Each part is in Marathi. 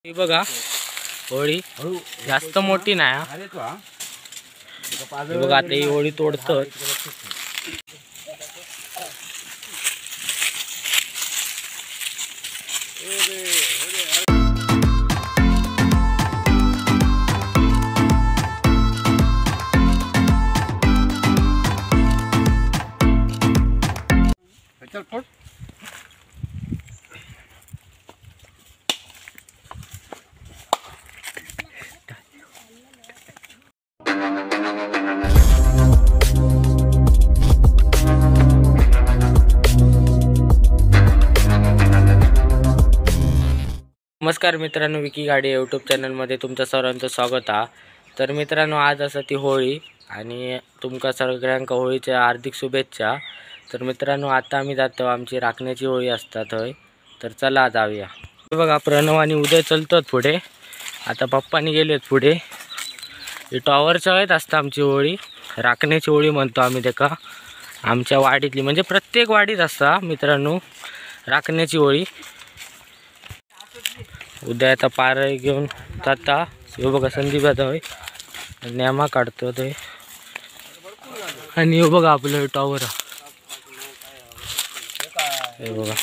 ही बघा होळी जास्त मोठी नाही हा. हे बघा आता ही होळी तोडतात. चल फोड़. नमस्कार मित्रांनो, विकी गाडी यूट्यूब चॅनलमध्ये तुमचं सर्वांचं स्वागत आहे. तर मित्रांनो, आज असं ती होळी आणि तुमका सगळ्यांका होळीच्या हार्दिक शुभेच्छा. तर मित्रांनो, आता आम्ही जातो, आमची राखण्याची होळी असतात होय. तर चला जाऊया. बघा प्रणव आणि उदय चलतात पुढे. आता पप्पानी गेलेत पुढे. ही टॉवरच्या वेळेत असतं आमची होळी, राखण्याची होळी म्हणतो आम्ही त्याका. आमच्या वाडीतली म्हणजे प्रत्येक वाडीत असता मित्रांनो राखण्याची होळी. उद्या आता पार घेऊन जाता. हे बघा संदीप आता होय नेमा काढतो ते. आणि हे बघा आपलं टॉवर. हे बघा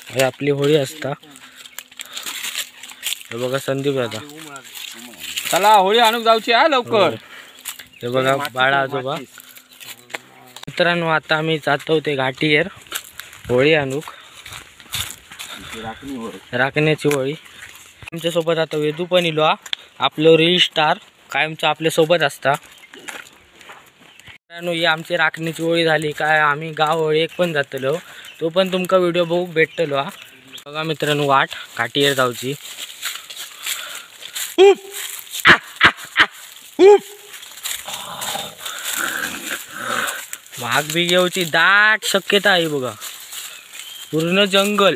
हे आपली होळी असता. हे बघा संदीप आता चला होळी आणूक जाऊची आहे लवकर. हे बघा बाळा आजोबा. मित्रांनो, आता आम्ही जातो ते घाटीवर होळी आणूक, राखण्याची होळी. आमच्या सोबत आता वेदू पण इलो. आपलं रील स्टार कायमचं आपल्या सोबत असता. मित्रांनो, ही आमची राखण्याची होळी झाली काय. आम्ही गाव होळी एक पण जातलो, तो पण तुमका व्हिडिओ बघू भेटतलो. बघा मित्रांनो, वाट घाटीवर जाऊची. वाघ बी येऊची दाट शक्यता आहे. बघा पूर्ण जंगल.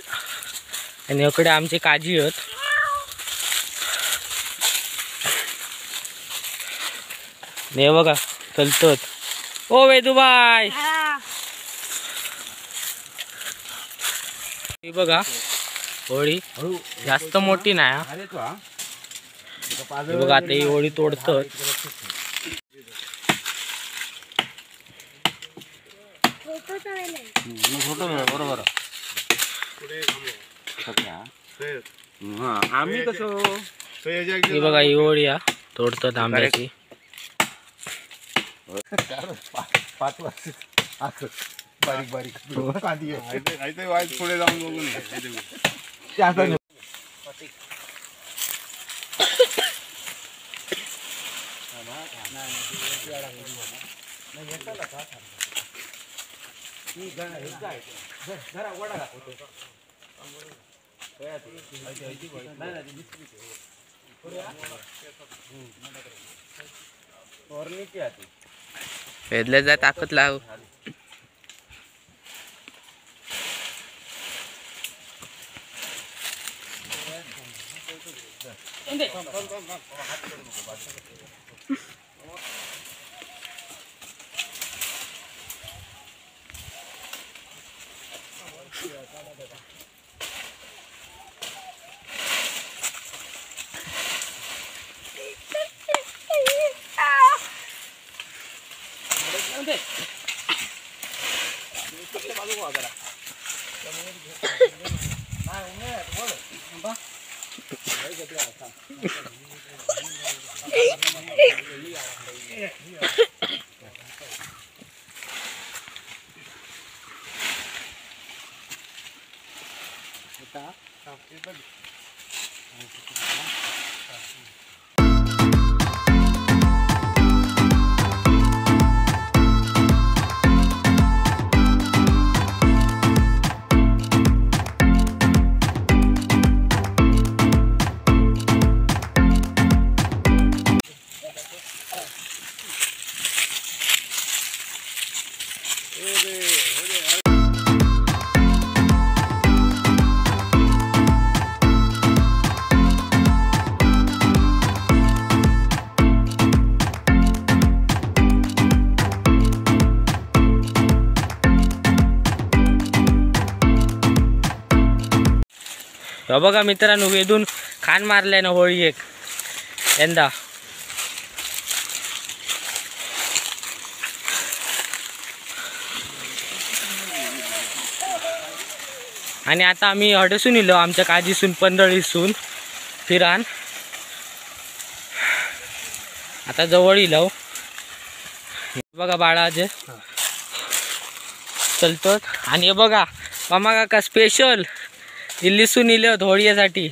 आणि इकडे आमचे काजी आहेत. ने बघा चलतात. ओ वेदूबाई, ही बघा होळी जास्त मोठी नाही हा. हे बघा आता ही होळी तोडतात. बरोबर. आम्ही कसं ही बघा ही होळी हा तोडतात आंब्याची. 5 वर्ष बारीक बारीक पुढे जाऊन बघून वेदल्या जाय ताकद लाव. बघा मित्रांनो, वेदून खान मारले ना होळी एक यंदा. आणि आता आम्ही हडसून इलो आमच्या काजीसून पंधळीसून फिरान आता जवळ इलो. बघा बाळा जे चलतो. आणि हे बघा मामा काका स्पेशल दिल्लीसून इले होळीसाठी.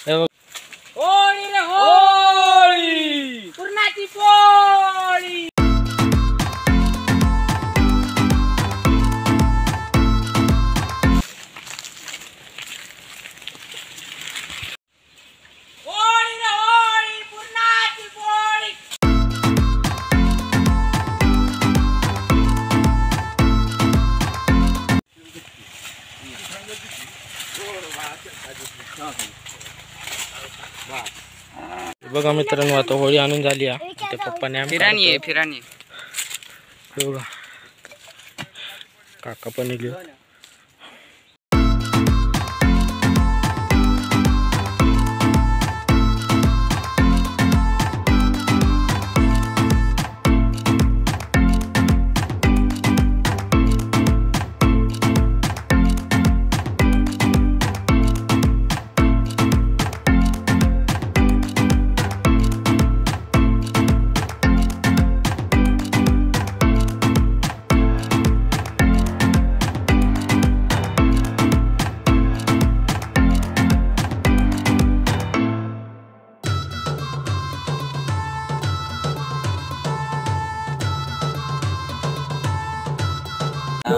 होळी रे होळी पुरणाची पोळी. बघा मित्रांनो आता होळी आणून झाली आहे. ते पप्पाने फिराणी बघा काका पण इले.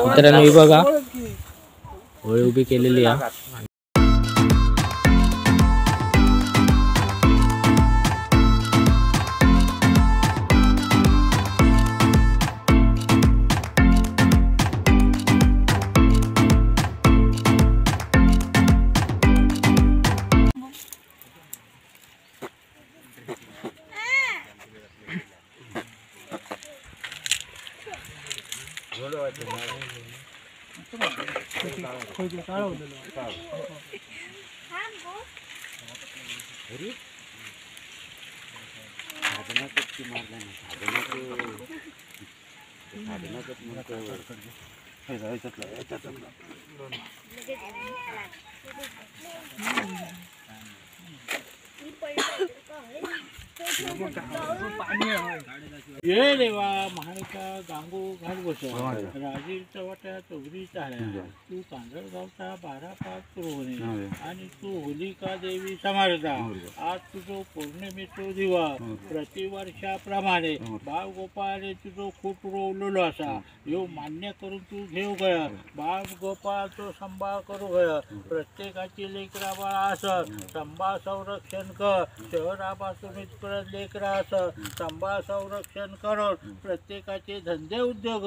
मित्रांनो ही बघा होळी उभी केलेली आहे. ये देवा महाराजा गांगो घाल बस राजीवच्या वाट्या चौरी चाळ्या तू तांदळगावचा 12-5 पुरवणे आणि तू होलिका देवी समारता. आज तुझो पौर्णिमेचो दिवा प्रतिवर्षाप्रमाणे बाळ गोपाळ तुझो खूप रोवलेलो असा ह्यो मान्य करून तू घेऊ गया. बाळ गोपाळचो सांभाळ करू गया. प्रत्येकाची लेकरा बाळा असत सांभाळ संरक्षण कर. शहरापासून इथपर्यंत लेकरा असत सांभाळ संरक्षण करून प्रत्येकाचे धंदे उद्योग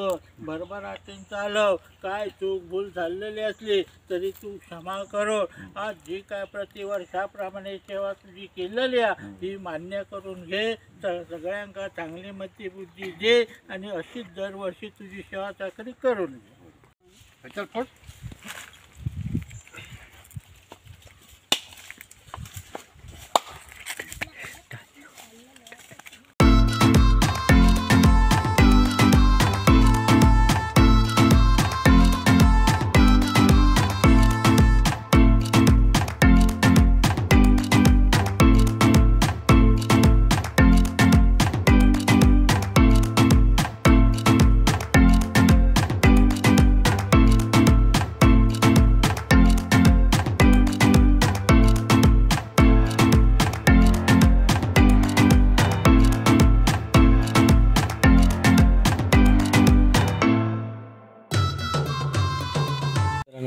भरभराटीन चालव. काय चूक भूल झालेली असली तरी तू क्षमा करो. आज जी काय प्रतिवर्षाप्रमाणे सेवा तुझी केलेली आहे ही मान्य करून घे. सगळ्यांका चांगली मती बुद्धी दे आणि अशीच दरवर्षी तुझी सेवा चाकरी करून घे.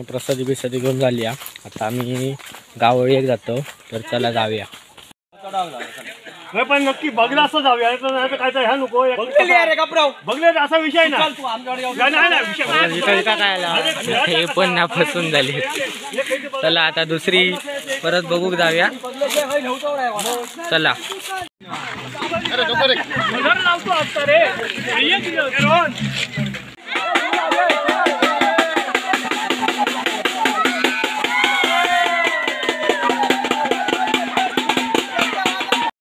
प्रसादी बिसादी घेऊन झाली आहे. आता आम्ही गावळी एक जातो तर चला जाऊया. पण नक्की बघला असं जाऊया काय तर ह्या नको बघले असा विषय ना हे पण ना फसून झाले. चला आता दुसरी परत बघूक जाऊया. चला लावतो आता रे